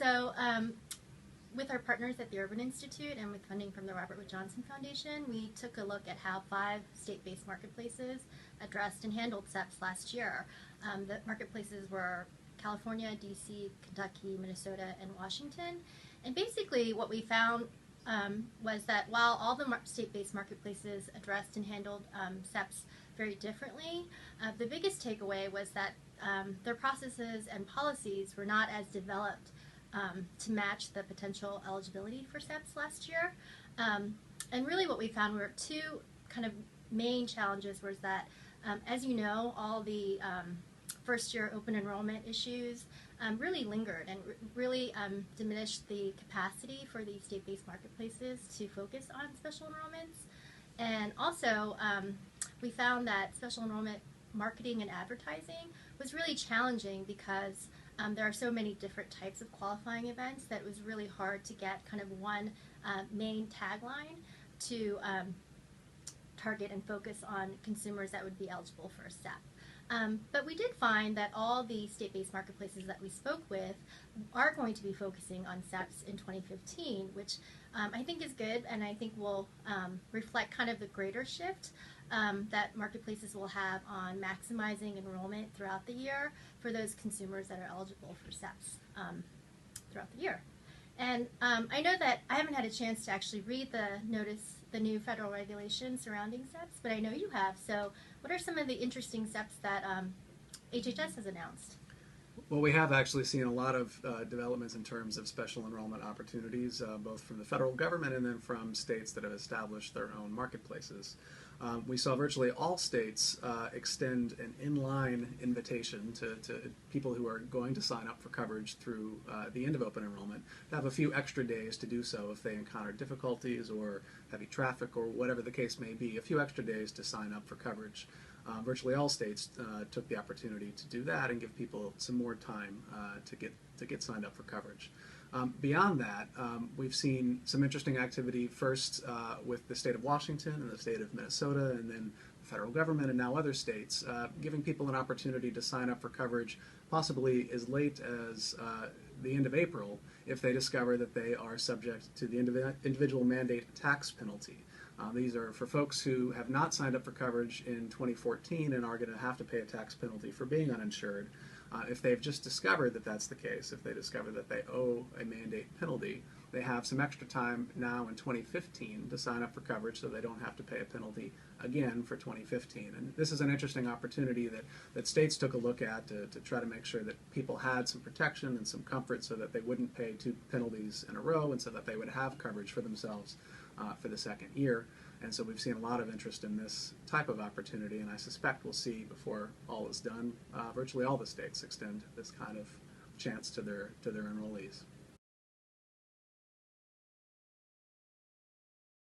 So with our partners at the Urban Institute and with funding from the Robert Wood Johnson Foundation, we took a look at how 5 state-based marketplaces addressed and handled SEPs last year. The marketplaces were California, DC, Kentucky, Minnesota, and Washington. And basically what we found was that while all the state-based marketplaces addressed and handled SEPs very differently, the biggest takeaway was that their processes and policies were not as developed to match the potential eligibility for SEPs last year. And really what we found were 2 kind of main challenges was that, as you know, all the first-year open enrollment issues really lingered and really diminished the capacity for these state-based marketplaces to focus on special enrollments. And also, we found that special enrollment marketing and advertising was really challenging because there are so many different types of qualifying events that it was really hard to get kind of one main tagline to target and focus on consumers that would be eligible for a SEP. But we did find that all the state-based marketplaces that we spoke with are going to be focusing on SEPs in 2015, which I think is good, and I think will reflect kind of the greater shift that marketplaces will have on maximizing enrollment throughout the year for those consumers that are eligible for SEPs throughout the year. And I know that I haven't had a chance to actually read the new federal regulations surrounding SEPs, but I know you have. So what are some of the interesting SEPs that HHS has announced? Well, we have actually seen a lot of developments in terms of special enrollment opportunities, both from the federal government and then from states that have established their own marketplaces. We saw virtually all states extend an inline invitation to people who are going to sign up for coverage through the end of open enrollment to have a few extra days to do so if they encounter difficulties or heavy traffic or whatever the case may be, a few extra days to sign up for coverage. Virtually all states took the opportunity to do that and give people some more time to get signed up for coverage. Beyond that, we've seen some interesting activity first with the state of Washington and the state of Minnesota, and then the federal government and now other states, giving people an opportunity to sign up for coverage possibly as late as the end of April if they discover that they are subject to the individual mandate tax penalty. These are for folks who have not signed up for coverage in 2014 and are going to have to pay a tax penalty for being uninsured. If they've just discovered that that's the case, if they discover that they owe a mandate penalty, they have some extra time now in 2015 to sign up for coverage so they don't have to pay a penalty again for 2015. And this is an interesting opportunity that states took a look at to try to make sure that people had some protection and some comfort so that they wouldn't pay 2 penalties in a row and so that they would have coverage for themselves for the second year. And so we've seen a lot of interest in this type of opportunity, and I suspect we'll see before all is done, virtually all the states extend this kind of chance to their enrollees.